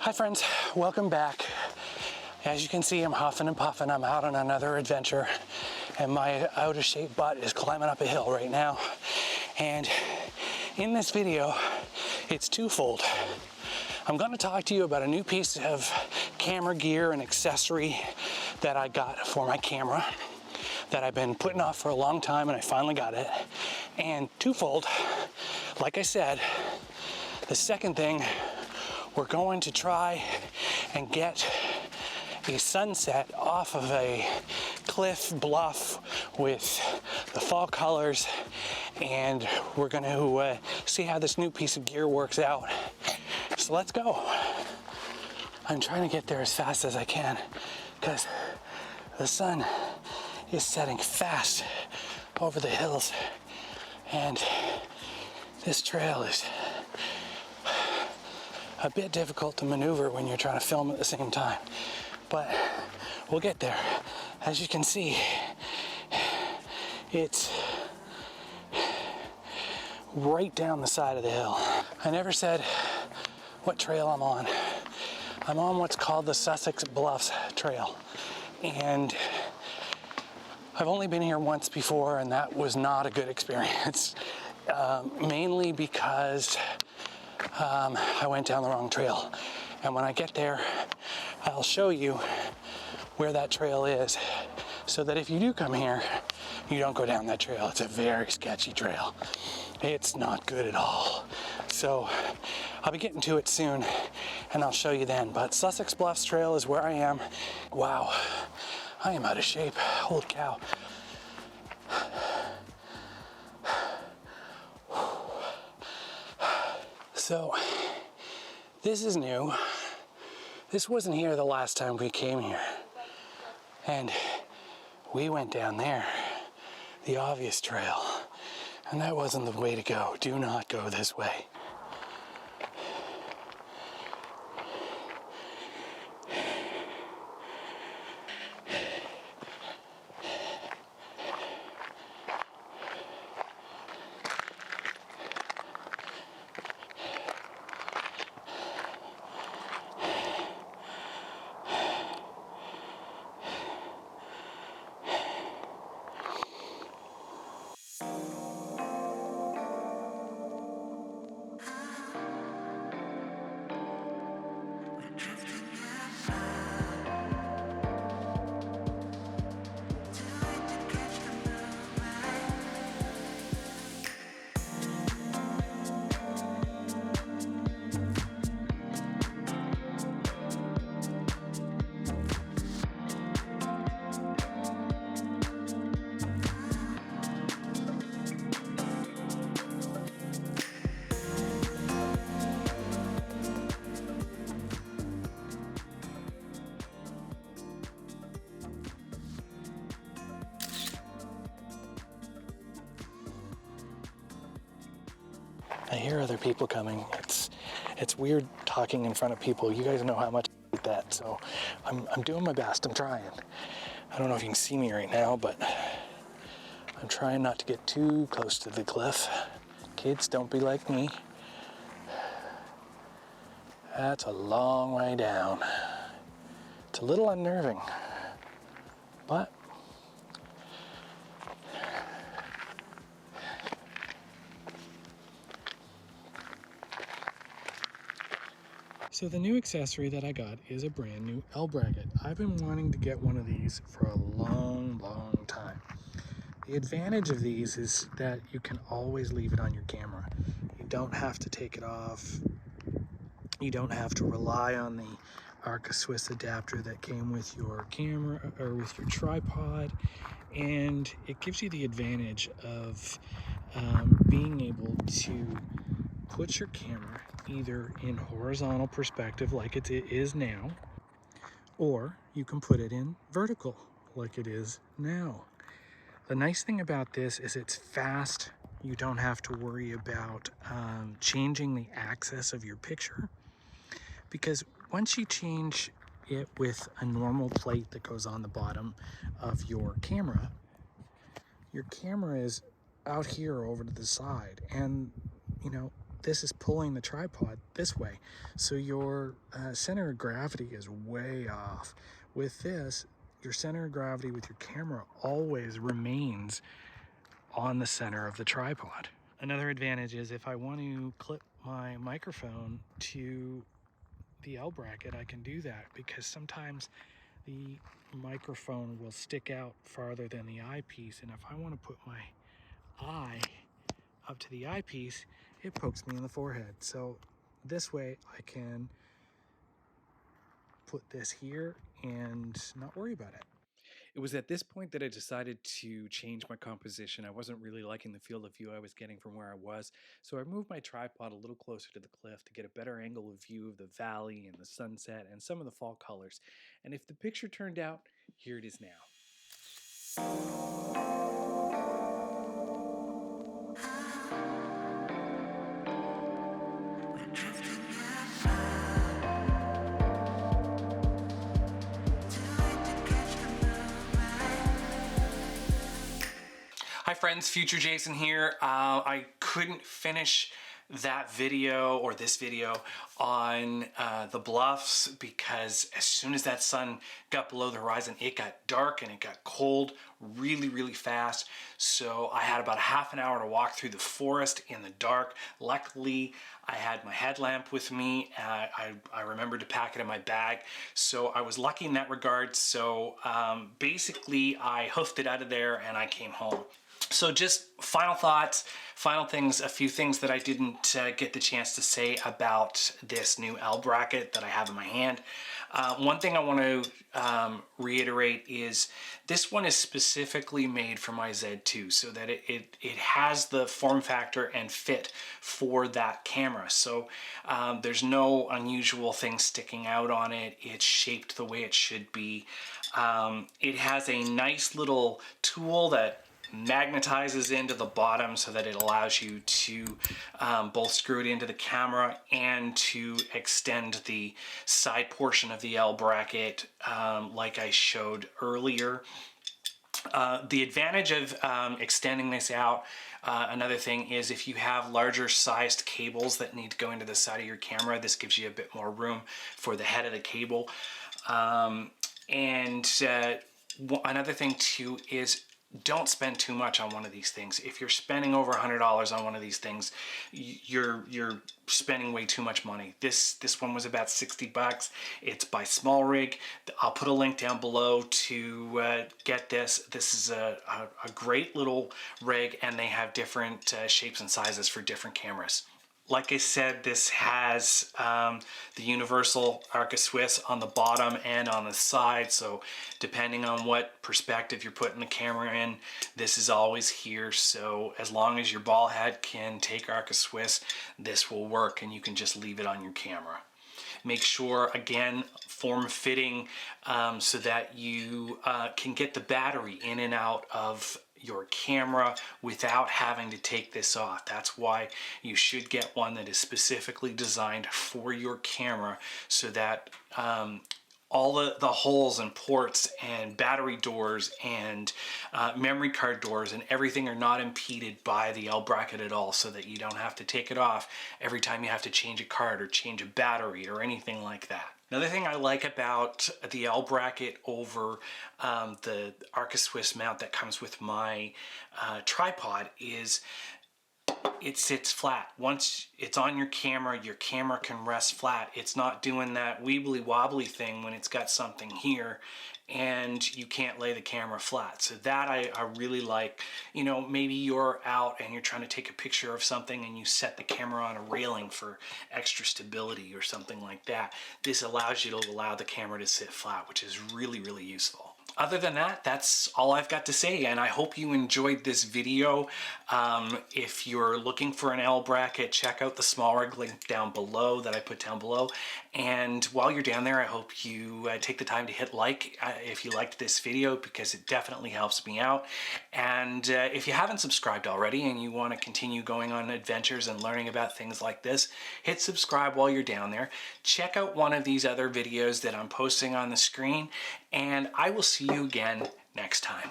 Hi friends, welcome back. As you can see, I'm huffing and puffing. I'm out on another adventure and my out of shape butt is climbing up a hill right now. And in this video, it's twofold. I'm going to talk to you about a new piece of camera gear and accessory that I got for my camera that I've been putting off for a long time, and I finally got it. And twofold, like I said, the second thing, we're going to try and get a sunset off of a cliff bluff with the fall colors, and we're going to see how this new piece of gear works out. So let's go. I'm trying to get there as fast as I can because the sun is setting fast over the hills, and this trail is a bit difficult to maneuver when you're trying to film at the same time, but we'll get there. As you can see, it's right down the side of the hill. I never said what trail I'm on. I'm on what's called the Sussex Bluffs Trail, and I've only been here once before, and that was not a good experience, mainly because I went down the wrong trail. And when I get there, I'll show you where that trail is so that if you do come here, you don't go down that trail. It's a very sketchy trail. It's not good at all. So I'll be getting to it soon and I'll show you then. But Sussex Bluffs Trail is where I am. Wow, I am out of shape. Holy cow. So this is new. This wasn't here the last time we came here. And we went down there, the obvious trail. And that wasn't the way to go. Do not go this way. I hear other people coming. It's weird talking in front of people. You guys know how much I hate that, so I'm doing my best. I'm trying. I don't know if you can see me right now, but I'm trying not to get too close to the cliff. Kids, don't be like me. That's a long way down. It's a little unnerving, but so the new accessory that I got is a brand new L bracket. I've been wanting to get one of these for a long, long time. The advantage of these is that you can always leave it on your camera. You don't have to take it off. You don't have to rely on the Arca Swiss adapter that came with your camera or with your tripod. And it gives you the advantage of being able to put your camera either in horizontal perspective like it is now, or you can put it in vertical like it is now. The nice thing about this is it's fast. You don't have to worry about changing the axis of your picture, because once you change it with a normal plate that goes on the bottom of your camera is out here over to the side, and you know, this is pulling the tripod this way. So your center of gravity is way off. With this, your center of gravity with your camera always remains on the center of the tripod. Another advantage is if I want to clip my microphone to the L bracket, I can do that, because sometimes the microphone will stick out farther than the eyepiece, and if I want to put my eye up to the eyepiece, it pokes me in the forehead. So this way I can put this here and not worry about it. It was at this point that I decided to change my composition. I wasn't really liking the field of view I was getting from where I was, so I moved my tripod a little closer to the cliff to get a better angle of view of the valley and the sunset and some of the fall colors. And if the picture turned out, here it is now. Hi friends, Future Jason here. I couldn't finish that video or this video on the bluffs because as soon as that sun got below the horizon, it got dark and it got cold really fast. So I had about a half an hour to walk through the forest in the dark. Luckily, I had my headlamp with me. I remembered to pack it in my bag. So I was lucky in that regard. So basically I hoofed it out of there and I came home. So just final thoughts, final things, a few things that I didn't get the chance to say about this new L bracket that I have in my hand. One thing I want to reiterate is this one is specifically made for my Z6II, so that it has the form factor and fit for that camera. So there's no unusual things sticking out on it. It's shaped the way it should be. It has a nice little tool that magnetizes into the bottom so that it allows you to both screw it into the camera and to extend the side portion of the L bracket like I showed earlier. The advantage of extending this out, another thing is if you have larger sized cables that need to go into the side of your camera, this gives you a bit more room for the head of the cable. Another thing too is don't spend too much on one of these things. If you're spending over $100 on one of these things, you're spending way too much money. This one was about 60 bucks. It's by Small Rig. I'll put a link down below to get this. This is a great little rig, and they have different shapes and sizes for different cameras. Like I said, this has the universal Arca Swiss on the bottom and on the side, so depending on what perspective you're putting the camera in, this is always here. So as long as your ball head can take Arca Swiss, this will work, and you can just leave it on your camera. Make sure, again, form fitting so that you can get the battery in and out of your camera without having to take this off. That's why you should get one that is specifically designed for your camera, so that all the holes and ports and battery doors and memory card doors and everything are not impeded by the L bracket at all, so that you don't have to take it off every time you have to change a card or change a battery or anything like that. Another thing I like about the L bracket over the Arca Swiss mount that comes with my tripod is it sits flat. Once it's on your camera can rest flat. It's not doing that wibbly wobbly thing when it's got something here and you can't lay the camera flat. So that I really like. You know, maybe you're out and you're trying to take a picture of something and you set the camera on a railing for extra stability or something like that. This allows you to allow the camera to sit flat, which is really useful. Other than that, that's all I've got to say, and I hope you enjoyed this video. If you're looking for an L bracket, check out the Small Rig link down below that I put down below. And while you're down there, I hope you take the time to hit like if you liked this video, because it definitely helps me out. And if you haven't subscribed already and you want to continue going on adventures and learning about things like this, hit subscribe while you're down there. Check out one of these other videos that I'm posting on the screen, and I will see you again next time.